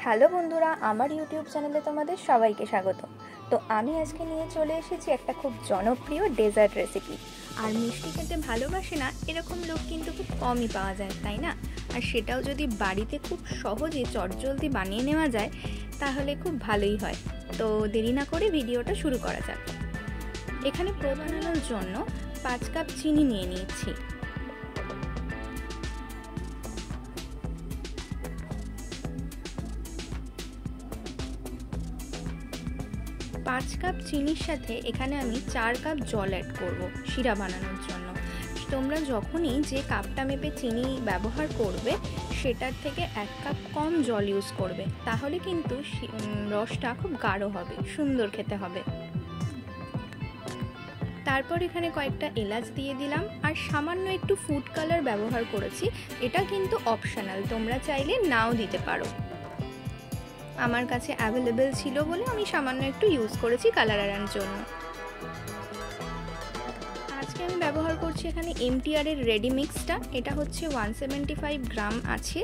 Hello বন্ধুরা, আমার YouTube চ্যানেলে তোমাদের সবাইকে স্বাগত। তো আমি আজকে নিয়ে চলে এসেছি একটা খুব জনপ্রিয় ডেজার্ট রেসিপি। আর মিষ্টি খেতে ভালোবাসে না এরকম লোক কিন্তু খুব কমই পাওয়া যায়, তাই না? আর সেটাও যদি বাড়িতে খুব সহজে চটজলদি বানিয়ে নেওয়া যায় তাহলে খুব ভালোই হয়। তো দেরি না করে ভিডিওটা শুরু করা যাক। এখানে বানানোর জন্য 5 কাপ চিনি নিয়ে নিয়েছি। পাঁচ কাপ চিনির সাথে এখানে আমি 4 কাপ জল অ্যাড করব শিরা বানানোর জন্য। তোমরা যখনই যে কাপটা মেপে চিনি ব্যবহার করবে সেটার থেকে 1 কাপ কম জল ইউজ করবে, তাহলে কিন্তু রসটা খুব গাঢ় হবে, সুন্দর খেতে হবে। তারপর এখানে কয়েকটা এলাচ দিয়ে দিলাম আর সামান্য একটু ফুড কালার ব্যবহার করেছি। এটা কিন্তু অপশনাল, তোমরা চাইলে নাও দিতে পারো। আমার কাছে অ্যাভেলেবেল ছিল বলে আমি সামান্য একটু ইউজ করেছি কালার আনার জন্য। আজকে আমি ব্যবহার করছি এখানে MTR এর রেডি মিক্সটা। এটা হচ্ছে 175 গ্রাম আছে।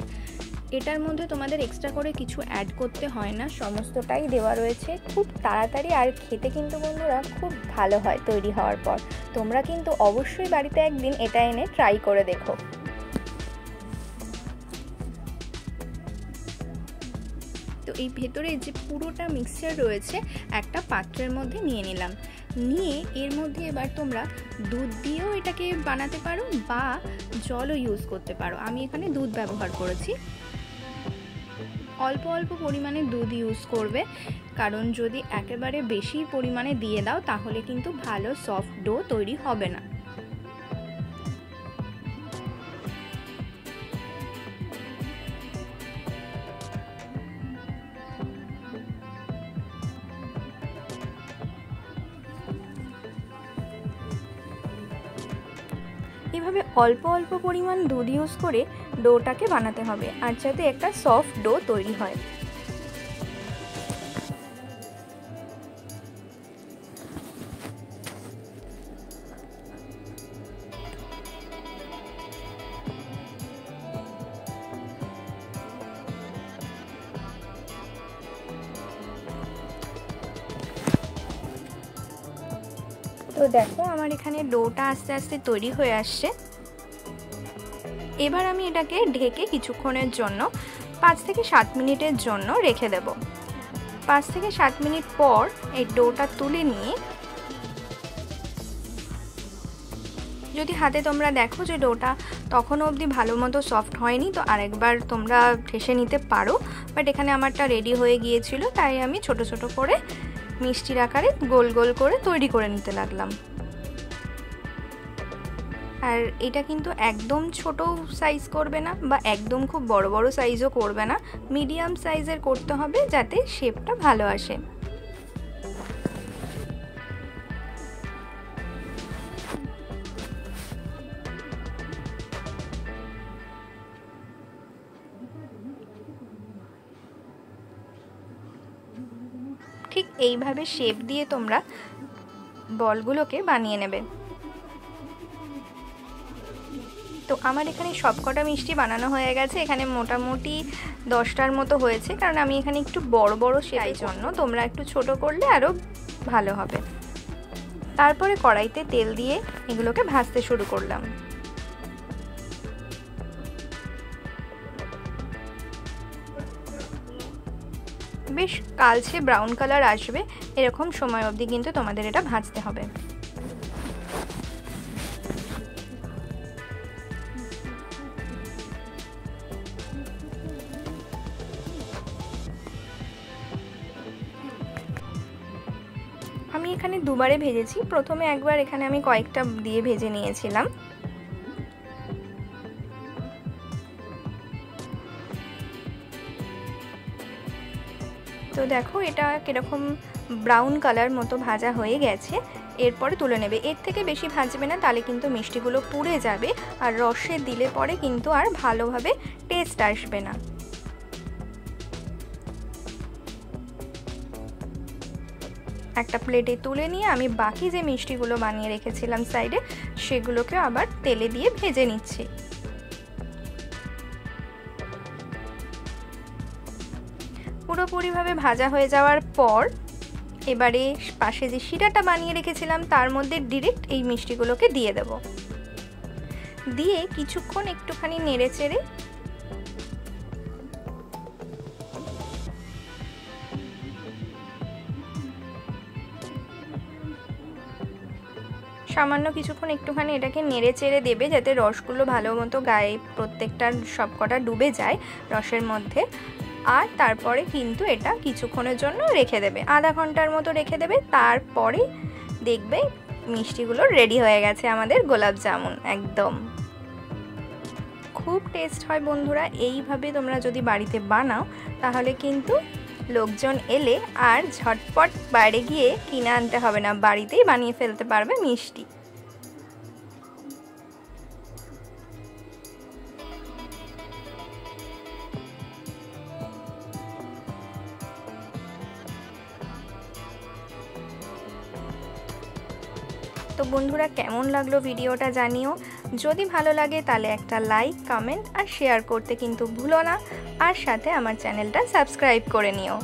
এটার মধ্যে তোমাদের এক্সট্রা করে কিছু অ্যাড করতে হয় না, সমস্তটাই দেওয়া রয়েছে। খুব তাড়াতাড়ি আর খেতে কিন্তু বন্ধুরা খুব ভালো হয় তৈরি হওয়ার পর। তোমরা কিন্তু অবশ্যই বাড়িতে একদিন এটা এনে ট্রাই করে দেখো। তো এই ভেতরে যে পুরোটা মিক্সচার রয়েছে একটা পাত্রের মধ্যে নিয়ে নিলাম। নিয়ে এর মধ্যে এবার তোমরা দুধ দিয়েও এটাকে বানাতে পারো বা জলও ইউজ করতে পারো। আমি এখানে দুধ ব্যবহার করেছি। অল্প অল্প পরিমাণে দুধ ইউজ করবে, কারণ যদি একেবারে বেশি পরিমাণে দিয়ে দাও তাহলে কিন্তু ভালো সফট ডো তৈরি হবে না। এভাবে অল্প অল্প পরিমাণ দুধ ইউজ করে ডোটাকে বানাতে হবে, আর যাতে একটা সফট ডো তৈরি হয়। তো দেখো আমার এখানে ডোটা আস্তে আস্তে তৈরি হয়ে আসছে। এবার আমি এটাকে ঢেকে কিছুক্ষণের জন্য 5 থেকে 7 মিনিটের জন্য রেখে দেব। 5 থেকে 7 মিনিট পর এই ডোটা তুলে নিয়ে যদি হাতে তোমরা দেখো যে ডোটা তখনও অবধি ভালো মতো সফট হয়নি, তো আরেকবার তোমরা ঠেসে নিতে পারো। বাট এখানে আমারটা রেডি হয়ে গিয়েছিল, তাই আমি ছোট ছোট করে মিষ্টির আকারে গোল গোল করে তৈরি করে নিতে লাগলাম। আর এটা কিন্তু একদম ছোট সাইজ করবে না বা একদম খুব বড় বড় সাইজও করবে না, মিডিয়াম সাইজের করতে হবে যাতে শেপটা ভালো আসে। ঠিক এইভাবে শেপ দিয়ে তোমরা বলগুলোকে বানিয়ে নেবে। তো আমার এখানে সবকটা মিষ্টি বানানো হয়ে গেছে। এখানে মোটামুটি 10টার মতো হয়েছে, কারণ আমি এখানে একটু বড় বড় শেপের জন্য, তোমরা একটু ছোট করলে আরও ভালো হবে। তারপরে কড়াইতে তেল দিয়ে এগুলোকে ভাজতে শুরু করলাম। বেশ কালচে ব্রাউন কালার আসবে এরকম সময় অবধি কিন্তু তোমাদের এটা ভাজতে হবে। আমি এখানে দুবারে ভেজেছি। প্রথমে একবার এখানে আমি কয়েকটা দিয়ে ভেজে নিয়েছিলাম। তো দেখো এটা কিরকম ব্রাউন কালার মতো ভাজা হয়ে গেছে। এরপরে তুলে নেবে। এর থেকে বেশি ভাজবে না, তাহলে কিন্তু মিষ্টিগুলো পুড়ে যাবে আর রসে দিলে পরে কিন্তু আর ভালোভাবে টেস্ট আসবে না। একটা প্লেটে তুলে নিয়ে আমি বাকি যে মিষ্টিগুলো বানিয়ে রেখেছিলাম সাইডে সেগুলোকে আবার তেলে দিয়ে ভেজে নিচ্ছি। পুরোপুরিভাবে ভাজা হয়ে যাওয়ার পর এবারে পাশে যে শিরাটা বানিয়ে রেখেছিলাম তার মধ্যে ডিরেক্ট এই মিষ্টিগুলোকে দিয়ে দেব। দিয়ে কিছুক্ষণ একটুখানি নেড়ে চেড়ে সামান্য কিছুক্ষণ একটুখানি এটাকে নেড়ে চেড়ে দেবে, যাতে রসগুলো ভালো মতো গায়ে প্রত্যেকটার সবকটা ডুবে যায় রসের মধ্যে। আর তারপরে কিন্তু এটা কিছুক্ষণের জন্য রেখে দেবে, আধা ঘন্টার মতো রেখে দেবে। তারপরে দেখবে মিষ্টিগুলো রেডি হয়ে গেছে আমাদের গোলাপ জামুন। একদম খুব টেস্ট হয় বন্ধুরা। এইভাবে তোমরা যদি বাড়িতে বানাও তাহলে কিন্তু লোকজন এলে আর ঝটপট বাইরে গিয়ে কিনে আনতে হবে না, বাড়িতেই বানিয়ে ফেলতে পারবে মিষ্টি। তো বন্ধুরা কেমন লাগলো ভিডিওটা জানিও। যদি ভালো লাগে তাহলে একটা লাইক, কমেন্ট আর শেয়ার করতে কিন্তু ভুলো না। আর সাথে আমার চ্যানেলটা সাবস্ক্রাইব করে নিও।